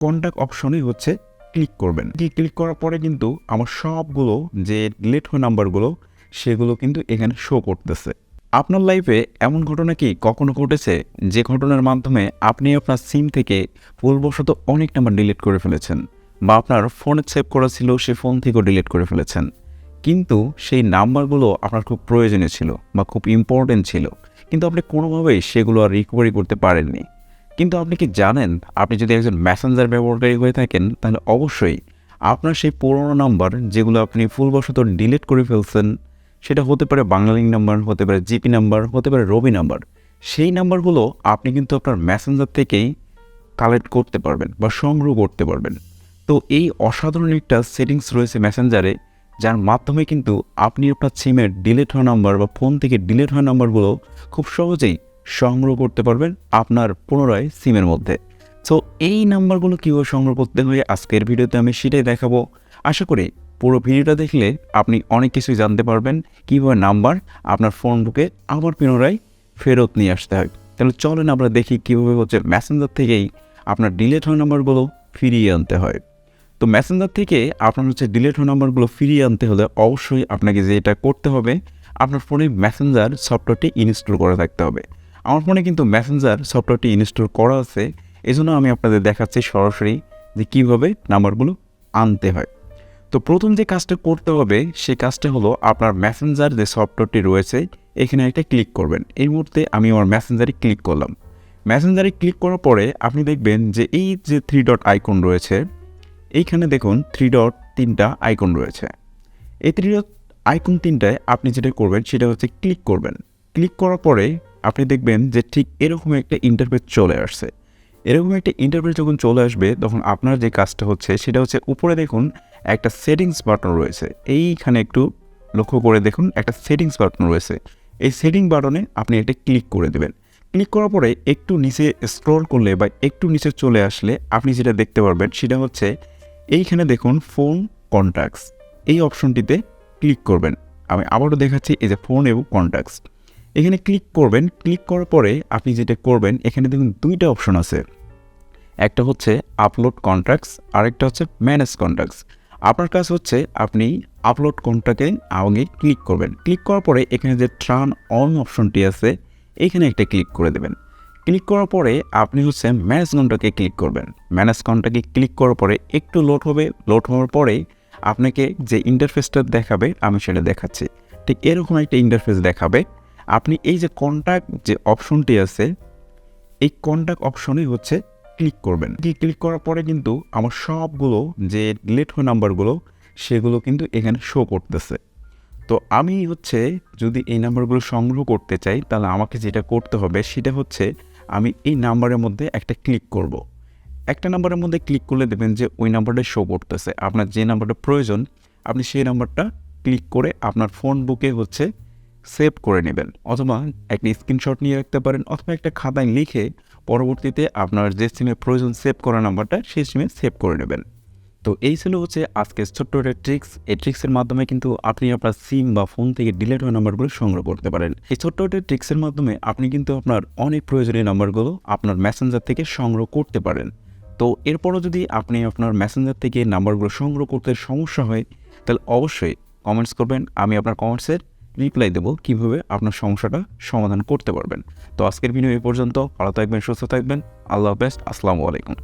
Contact অপশনেই হচ্ছে click করবেন। Click করার পরে কিন্তু আমার সবগুলো যে ডিলিট হওয়া নাম্বারগুলো সেগুলো কিন্তু এখানে শো করতেছে। আপনার লাইফে এমন ঘটনা কি কখনো ঘটেছে যে ঘটনার মাধ্যমে আপনি আপনার সিম থেকে ভুলবশত অনেক নাম্বার ডিলিট করে ফেলেছেন, বা আপনার ফোনে সেভ করা ছিল সে ফোন থেকেও ডিলিট করে ফেলেছেন, কিন্তু সেই নাম্বারগুলো আপনার খুব প্রয়োজনীয় ছিল বা খুব ইম্পর্টেন্ট ছিল, কিন্তু আপনি কোনোভাবেই সেগুলো আর রিকভারি করতে পারেননি। কিন্তু আপনি কি জানেন, আপনি যদি একজন মেসেঞ্জার ব্যবহারকারী হয়ে থাকেন তাহলে অবশ্যই আপনার সেই পুরোনো নাম্বার যেগুলো আপনি ভুলবশত ডিলিট করে ফেলছেন, সেটা হতে পারে বাংলালিংক নাম্বার, হতে পারে জিপি নাম্বার, হতে পারে রবি নাম্বার, সেই নাম্বারগুলো আপনি কিন্তু আপনার মেসেঞ্জার থেকেই কালেক্ট করতে পারবেন বা সংগ্রহ করতে পারবেন। তো এই অসাধারণ একটা সেটিংস রয়েছে মেসেঞ্জারে, যার মাধ্যমে কিন্তু আপনি আপনার সিমের ডিলিট হওয়া নাম্বার বা ফোন থেকে ডিলিট হওয়া নাম্বারগুলো খুব সহজেই সংগ্রহ করতে পারবেন আপনার পুনরায় সিমের মধ্যে। সো এই নাম্বারগুলো কীভাবে সংগ্রহ করতে হয় আজকের ভিডিওতে আমি সেটাই দেখাবো। আশা করি পুরো ভিডিওটা দেখলে আপনি অনেক কিছুই জানতে পারবেন কীভাবে নাম্বার আপনার ফোন বুকে আবার পুনরায় ফেরত নিয়ে আসতে হয়। তাহলে চলেন আমরা দেখি কীভাবে হচ্ছে মেসেঞ্জার থেকেই আপনার ডিলিট হওয়া নাম্বারগুলো ফিরিয়ে আনতে হয়। তো মেসেঞ্জার থেকে আপনার হচ্ছে ডিলিট হওয়া নাম্বারগুলো ফিরিয়ে আনতে হলে অবশ্যই আপনাকে যেটা করতে হবে, আপনার ফোনে মেসেঞ্জার সফটওয়্যারটি ইনস্টল করা থাকতে হবে। আমার ফোনে কিন্তু মেসেঞ্জার সফটওয়্যারটি ইনস্টল করা আছে, এজন্য আমি আপনাদের দেখাচ্ছি সরাসরি যে কীভাবে নাম্বারগুলো আনতে হয়। তো প্রথম যে কাজটা করতে হবে সেই কাজটা হলো আপনার মেসেঞ্জার যে সফটওয়্যারটি রয়েছে এখানে একটা ক্লিক করবেন। এই মুহূর্তে আমি আমার মেসেঞ্জারে ক্লিক করলাম। মেসেঞ্জারে ক্লিক করার পরে আপনি দেখবেন যে এই যে 3 ডট আইকন রয়েছে, এইখানে দেখুন 3 ডট 3টা আইকন রয়েছে। এই 3 ডট আইকন 3টায় আপনি যেটা করবেন সেটা হচ্ছে ক্লিক করবেন। ক্লিক করার পরে আপনি দেখবেন যে ঠিক এরকম একটা ইন্টারফেস চলে আসছে। এরকম একটা ইন্টারফেস যখন চলে আসবে তখন আপনার যে কাজটা হচ্ছে সেটা হচ্ছে উপরে দেখুন একটা সেটিংস বাটন রয়েছে। এইখানে একটু লক্ষ্য করে দেখুন একটা সেটিংস বাটন রয়েছে। এই সেটিং বাটনে আপনি এটা ক্লিক করে দেবেন। ক্লিক করার পরে একটু নিচে স্ক্রল করলে বা একটু নিচে চলে আসলে আপনি যেটা দেখতে পারবেন সেটা হচ্ছে এইখানে দেখুন ফোন কন্ট্যাক্টস, এই অপশনটিতে ক্লিক করবেন। আমি আবারও দেখাচ্ছি, এই যে ফোন এবং কন্ট্যাক্টস, এখানে ক্লিক করবেন। ক্লিক করার পরে আপনি যেটা করবেন এখানে দেখুন 2টা অপশন আছে, একটা হচ্ছে আপলোড কন্ট্যাক্টস, আরেকটা হচ্ছে ম্যানেজ কন্ট্যাক্টস। আপনার কাজ হচ্ছে আপনি আপলোড কন্ট্যাক্টে আগে ক্লিক করবেন। ক্লিক করার পরে এখানে যে টার্ন অন অপশনটি আছে এইখানে একটা ক্লিক করে দেবেন। ক্লিক করার পরে আপনি হচ্ছে ম্যানেজ কন্ট্যাক্টে ক্লিক করবেন। ম্যানেজ কন্ট্যাক্টে ক্লিক করার পরে একটু লোড হবে, লোড হওয়ার পরে আপনাকে যে ইন্টারফেসটা দেখাবে আমি সেটা দেখাচ্ছি। ঠিক এরকম একটা ইন্টারফেস দেখাবে। আপনি এই যে কন্ট্যাক্ট যে অপশনটি আছে এই কন্ট্যাক্ট অপশনেই হচ্ছে ক্লিক করবেন। ক্লিক করার পরে কিন্তু আমার সবগুলো যে ডিলিট হওয়া নাম্বারগুলো সেগুলো কিন্তু এখানে শো করতেছে। তো আমি হচ্ছে যদি এই নাম্বারগুলো সংগ্রহ করতে চাই তাহলে আমাকে যেটা করতে হবে সেটা হচ্ছে আমি এই নাম্বারের মধ্যে একটা ক্লিক করব। একটা নাম্বারের মধ্যে ক্লিক করলে দেখবেন যে ওই নাম্বারটা শো করতেছে। আপনার যে নাম্বারটা প্রয়োজন আপনি সেই নাম্বারটা ক্লিক করে আপনার ফোন বুকে হচ্ছে সেভ করে নেবেন, অথবা একটা স্ক্রিনশট নিয়ে রাখতে পারেন, অথবা একটা খাতায় লিখে পরবর্তীতে আপনার যে সিমে প্রয়োজন সেভ করা নাম্বারটা সেই সিমে সেভ করে নেবেন। তো এই ছিল হচ্ছে আজকের ছোট্ট একটা ট্রিক্স। এই ট্রিক্সের মাধ্যমে কিন্তু আপনি আপনার সিম বা ফোন থেকে ডিলিট হওয়া নাম্বারগুলো সংগ্রহ করতে পারেন। এই ছোট্ট একটা ট্রিক্সের মাধ্যমে আপনি কিন্তু আপনার অনেক প্রয়োজনীয় নাম্বারগুলো আপনার মেসেঞ্জার থেকে সংগ্রহ করতে পারেন। তো এরপরও যদি আপনি আপনার মেসেঞ্জার থেকে নাম্বারগুলো সংগ্রহ করতে সমস্যা হয় তাহলে অবশ্যই কমেন্টস করবেন, আমি আপনার কমেন্টসের রিপ্লাই দেবো কীভাবে আপনার সমস্যাটা সমাধান করতে পারবেন। তো আজকের ভিডিও এই পর্যন্ত। ভালো থাকবেন, সুস্থ থাকবেন। আল্লাহ হাফেজ, আসসালামু আলাইকুম।